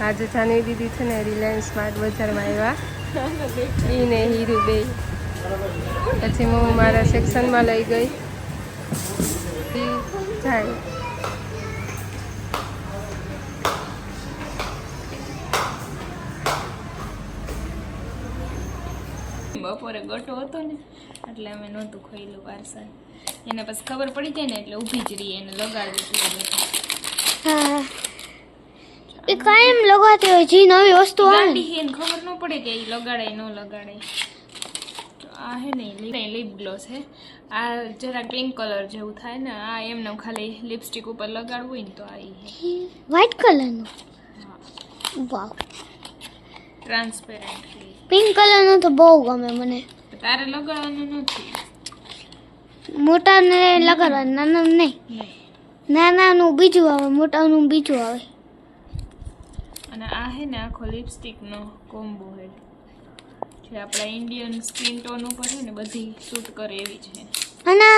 આજે જાનવી દીદી છે ને રિલાયન્સ સ્માર્ટ બજારમાં આવ્યા ઈને હીરુ બે પછી હું મારા સેક્શનમાં લઈ ગઈ જાય બપોરે ગટો હતો ને એટલે અમે નહોતું ખોઈલું પાર્સલ એને પછી ખબર પડી જાય ને એટલે ઊભી જ રહી એને લગાડવી હા એ કાયમ લગાતી હોય જે નવી વસ્તુ આવે ને એને ખબર ન પડે કે એ લગાડાય ન લગાડાય તો આ હે ને લિપ ગ્લોસ હે આ જરા પિંક કલર જેવું થાય ને આ એમને ખાલી લિપસ્ટિક ઉપર લગાડવું હોય ને તો આ વ્હાઈટ કલરનું વાવ ટ્રાન્સપેરન્ટ પિંક કલરનું તો બહુ ગમે મને તારે લગાડવાનું નથી મોટાને લગાડવાનું નાનાનું નહીં નાનાનું બીજું આવે મોટાનું બીજું આવે અને આ હે ને આખો લિપસ્ટિકનો કોમ્બો હે જે આપણા ઇન્ડિયન સ્કિન ટોન ઉપર છે ને બધી સૂટ કરે એવી છે અને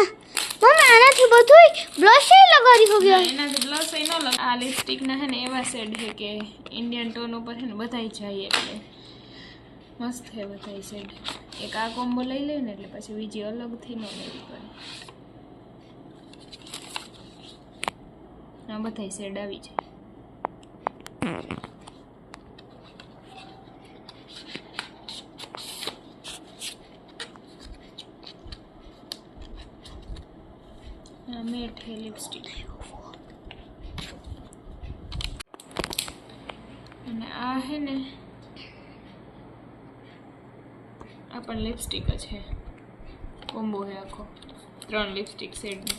મમ્મી આનાથી બધું બ્લશ લગાડી હો ગયો એનાથી બ્લશ ન લગ આ લિપસ્ટિકના હે ને એવા શેડ છે કે ઇન્ડિયન ટોન ઉપર છે ને બધાય જાય એટલે મસ્ત છે બધાય શેડ એક આ કોમ્બો લઈ લે ને એટલે પછી બીજી અલગથી ન લેવી પડે આ બધાય શેડ આવી જાય મેટ है लिपस्टिक અને આ હે ને આ પણ લિપસ્ટિક જ છે કોમ્બો હે આખો 3 લિપસ્ટિક સેટ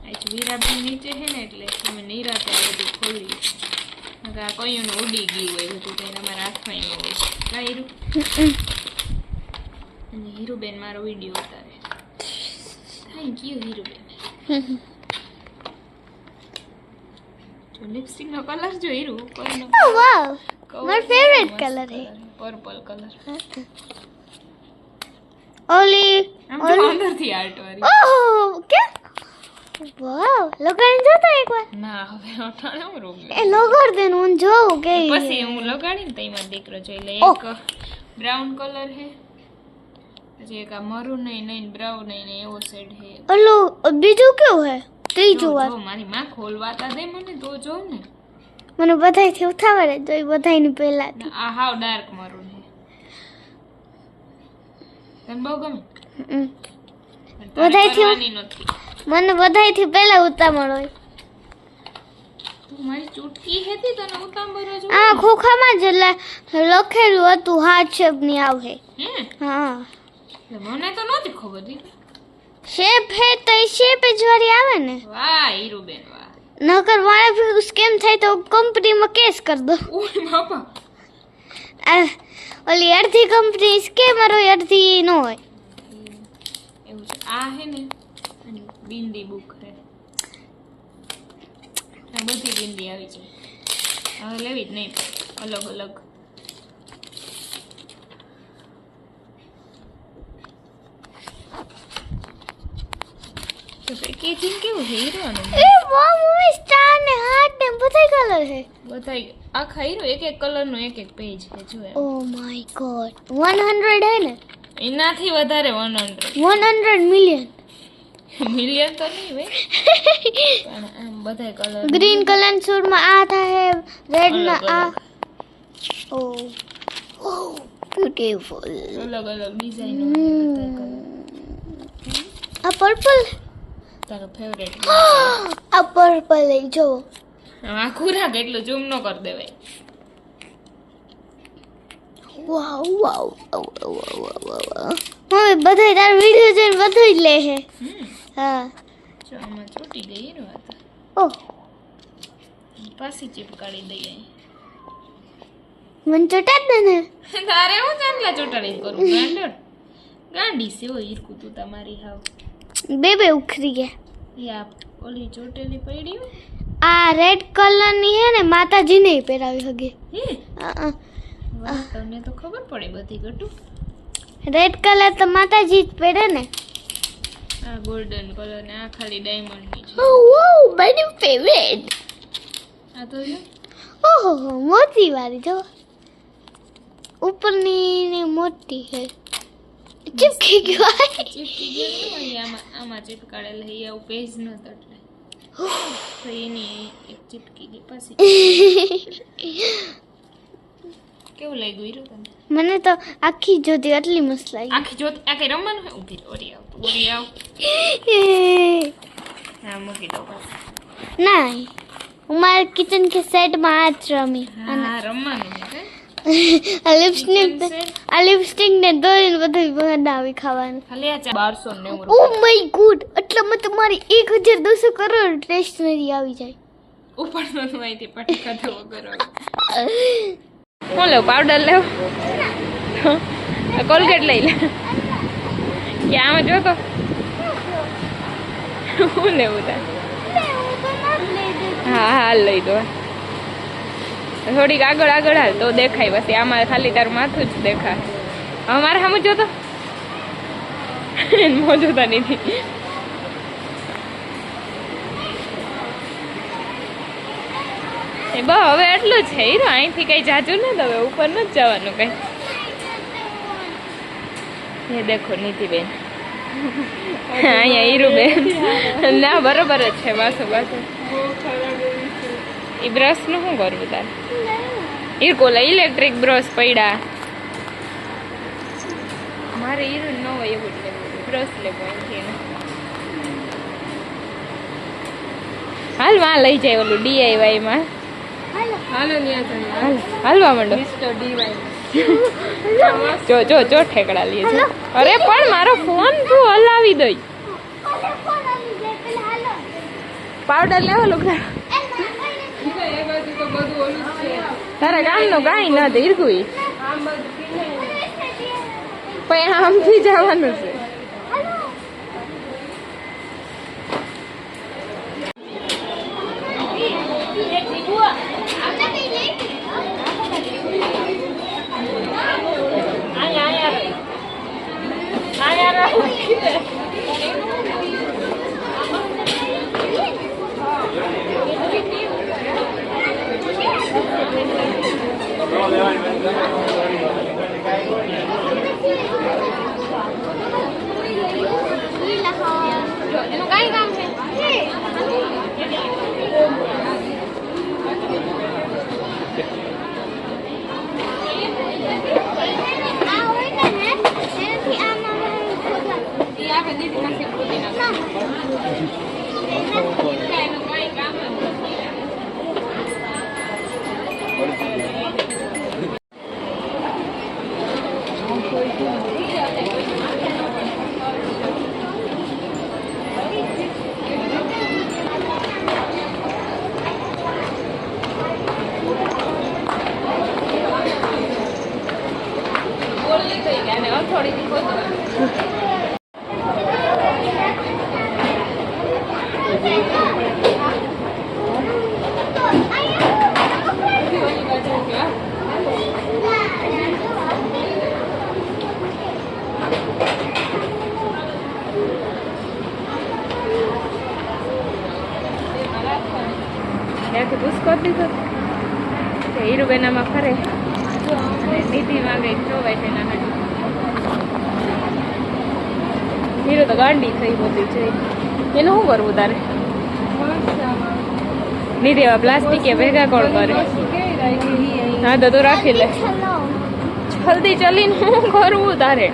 આ વીરાબેન નીચે હે ને એટલે અમે નિરાતે બધું ખોલી નકા કોઈનું ઉડી ગયું હોય બધું તો અમારા હાથમાં ન હોય કાંઈ અને હીરુબેન મારો વિડીયો ઉતારે થેન્ક યુ હીરુબેન જો લિપસ્ટિક નો કલર જો હીરુ પરનો ઓ વાવ મારો ફેવરેટ કલર હે પર્પલ કલર ઓલી આમ જો અંદરથી આર્ટ વાળી ઓહ કે વાવ લગાડી જોતો એકવાર ના હવે ઓઠાણે હું રોગ એ લગાડ દે હું જોઉં કે પછી હું લગાડીને તઈમાં દીકરો જોઈ લે એક બ્રાઉન કલર હે પછી એક આ મરૂન નહીં બ્રાઉન નહીં એવો શેડ હે ઓલો બીજું કેવું હે ત્રીજું વાર જો મારી માં ખોલવાતા દે મને તો જો ને મને બધાયથી ઉઠાવડે તો એ બધાયની પહેલા આ હાવ ડાર્ક મરૂન હે તને બહુ ગમે બધાયથી મને બધાયથી પહેલા ઉતામળ હોય તું મારી ચૂટકી હતી તને ઉતાંબર જ આ ખોખામાં જ લખેલું હતું હાર્ટ શેપની આવે હે હા મને તો નહોતી ખબર દી શેપ હે તો એ શેપ જ વાળી આવે ને વાહ હીરુબેન વાહ નકર મારે ફિર સ્કેમ થાય તો કંપનીમાં કેસ કરી દો ઓય બાપા ઓલી અડધી કંપની સ્કેમર હોય અડધી ન હોય એવું છે આ હે ને બિંદી બુક હે આ બધી બિંદી આવી છે હવે લેવી જ નહીં અલગ અલગ તો પેકેજિંગ કેવું છે હીરોનું એ વાહ મમ્મી સ્ટાર ને હાર્ટ ને બધા કલર છે બધાય આખા હીરો એક એક કલરનું એક એક પેજ છે જો ઓ માય ગોડ 100 હે ને એનાથી વધારે 100 મિલિયન મિલિયન તો નહીં હોય પણ આમ બધાય કલર ગ્રીન કલર સૂટ માં આ થાય રેડ ના આ ઓ બ્યુટીફુલ અલગ અલગ ડિઝાઇન બધાય કલર આ પર્પલ તારો ફેવરેટ આ પર્પલ લઈ જો આખું રાખ એટલું ઝૂમ ન કર દેવાય વાવ વાવ મમ્મી બધા તાર વિડિયો જોઈને બધું જ લે છે હા જો આમાં ચોટી ગઈ ને વાત ઓહ પાછી ચીપકાડી દઈએ મને ચોટા જ ને તારે હું ચાંદલા ચોટાડી કરું ગાંડી છે ઓ ઈરકું તું તમારી હાવ બે ઉખરી ગયા એ આ ઓલી ચોટેલી પડી આ રેડ કલર ની હે ને માતાજીને પહેરાવી હગે હે તમને તો ખબર પડે બધી ગટુ રેડ કલર તો માતાજી જ પહેરે ને આ ગોલ્ડન કલર ને આ ખાલી ડાયમંડ ની છે. Oh, wow, my new favorite. આ તો જો ઓહો મોટી વાળી જો ઉપરની ને મોટી છે ચીપકી ગઈ ચીપકી ગયો ને આમાં આમાં ચીપકાડેલા એ આવું પેજ નતો એટલે તો એની એક ચીપકી ગઈ પછી કેવું લાગ્યું હીરો તને? મને તો આખી જોતી આટલી મસ્ત લાગી આખી જોત આ કઈ રમવાનું હે ઊભી રહો, ઓરી આવ હા મૂકી દો બસ. ના હું મારા કિચન કે સેટ માં આ જ રમી હા રમવાનું હે કે આ લિપસ્ટિક ને દોરીને બધું બનાવી ખાવાનું ખાલી આ 1290 ઓ માય ગોડ એટલામાં તમારી 1200 કરોડ સ્ટેશનરી આવી જાય ઉપર નો માહિતી પટકા થવો કરો. હું લેવ પાવડર લેવ કોલગેટ લઈ લે કે આમાં જો તો હું લેવું તાર? હા હાલ લઈ દો થોડીક આગળ આગળ હાલ તો દેખાય પછી આમાં ખાલી તારું માથું જ દેખાય. હવે મારે સામું જો તો મોજોતા નથી. બસ હવે એટલું જ છે હીરો અહીંથી કઈ જાજુ ને હવે ઉપર નથી જવાનું કઈ. એ દેખો નીતિબેન અહીંયા હીરુબેન ના બરોબર જ છે બાસુ બાસુ. એ બ્રશ નું શું કરવું તારે? હીરકોલા ઇલેક્ટ્રિક બ્રશ પડ્યા મારે હીરો ન હોય એવું જ લેવું બ્રશ લેવું અહીંથી એને. હાલ માં લઈ જાય ઓલું DIY માં. હાલો હાલવા માંડો જો જો જો ઠેકડા લે છે. અરે પણ મારો ફોન તું હલાવી દઈ. પાવડર લેવો લુગડા તારા ગામનું કાંઈ ના હીરકુઈ પણ આમથી જવાનું છે. એનું કાંઈ કામ છે? ત્યાંથી પુશ કરી દીધો હીરુબેનામાં ફરે અને નીતિમાં કંઈક જોવાય છે એના હાટું. હીરો તો ગાંડી થઈ બધી છે એનું શું કરવું તારે? નીતિ એવા પ્લાસ્ટિક એ ભેગા કોણ કરે? હા તો તું રાખી લે જલ્દી ચલીને શું કરવું તારે?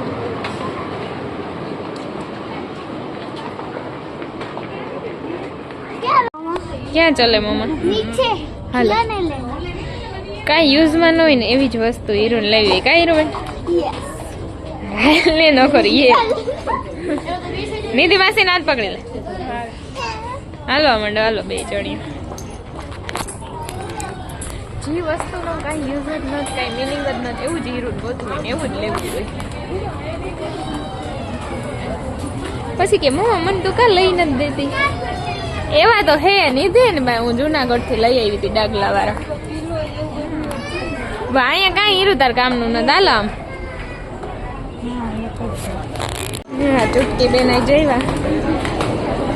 ક્યાં ચલે મમ્મા? નીચે હાલો ને લે કાંઈ યુઝમાં ન હોય ને એવી જ વસ્તુ હીરોને લેવી કાંઈ હીરો લે ન કરીએ. નીતિ માસી ના જ પકડી લે હાલવા માંડો હાલો બે ચડીએ. જે વસ્તુનો કાંઈ યુઝ જ નથી કાંઈ મિનિંગ જ નથી એવું જ હીરો ગોતવું હોય ને એવું જ લેવું હોય. પછી કે મમ્મા મને તું કાં લઈ નથી દેતી? એવા તો હે નીધે ને ભાઈ હું જુનાગઢ થી લઈ આવી હતી ડાગલા વાળા. અહીંયા કાંઈ હીરું તાર કામનું ન દાલો આમ હા ચૂટકી બેન જઈવા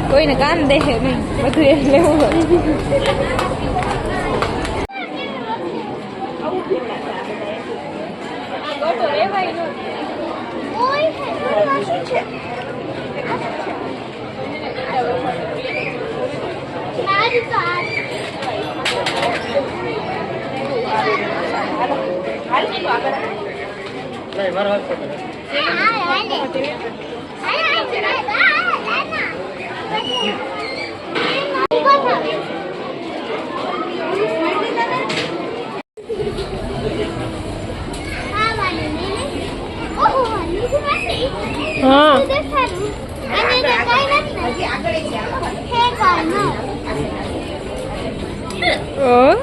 કોઈને કામ દેહે નહીં બધું એ લેવું હોય ગોટો લેવાય નો ઓય શું છે મારી તો આ હા ઓ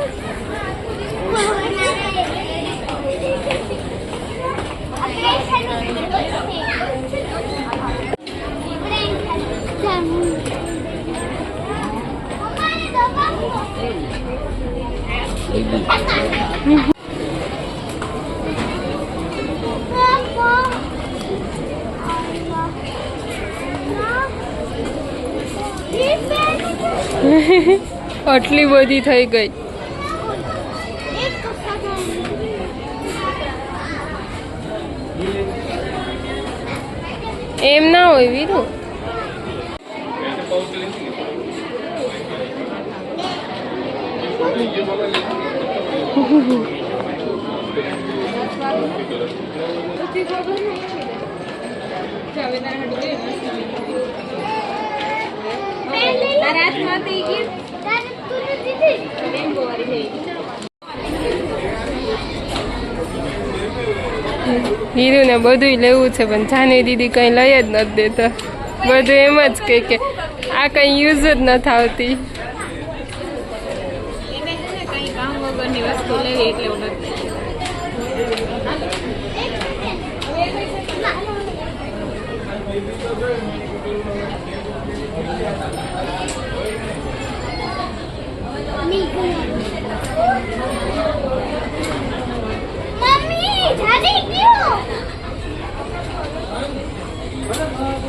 આટલી બધી થઈ ગઈ એમ ના હોય વીરુ હીરુ ને બધું લેવું છે પણ જાની દીદી કઈ લઈ જ નથી દેતા બધું એમ જ કે આ કઈ યુઝ જ નથી આવતી કઈ કામ વગરની વસ્તુ લેવી એટલે એવું નથી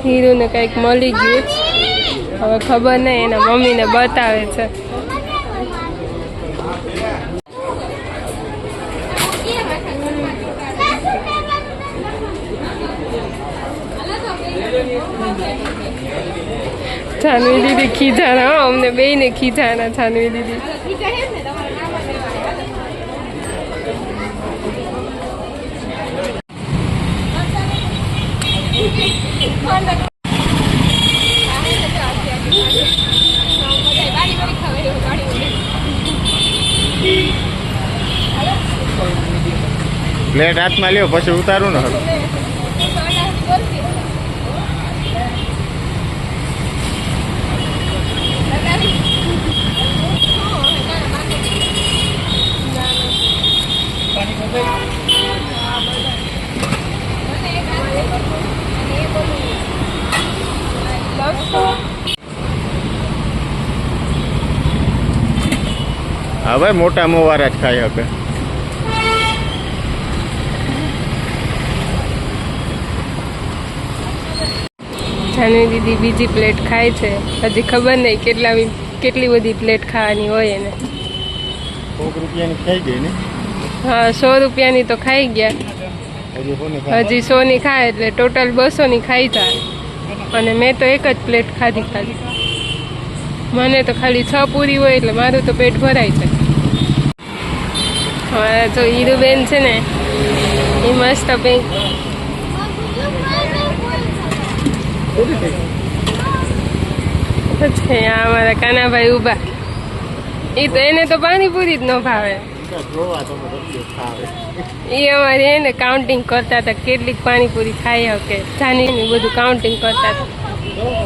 હીરુ ને કઈક મળી ગયું હવે ખબર નહીં એના મમ્મી ને બતાવે છે જાનવી દીદી ખીજાના અમને બે ને ખીજાના જાનવી દીદી પ્લેટ હાથમાં લ્યો પછી ઉતારું ને હવે હવે મોટા મોવારા જ ખાઈ શકે જાનવી દીદી બીજી પ્લેટ ખાય છે હજી ખબર નહીં કેટલી બધી પ્લેટ ખાવાની હોય એને 100 રૂપિયાની ખાઈ ગઈ ને હા 100 રૂપિયાની તો ખાઈ ગયા હજી 100 ની ખાય એટલે ટોટલ 200 ની ખાઈ જાય અને મેં તો એક જ પ્લેટ ખાધી ખાલી મને તો ખાલી 6 પૂરી હોય એટલે મારું તો પેટ ભરાય છે હવે તો હીરુબેન છે ને એ મસ્ત પિંક છે અમારા કાનાભાઈ ઉભા એ તો એને તો પાણીપુરી જ ન ભાવે એ અમારે એને કાઉન્ટિંગ કરતા હતા કેટલીક પાણીપુરી ખાઈ શકે જાની બધું કાઉન્ટિંગ કરતા હતા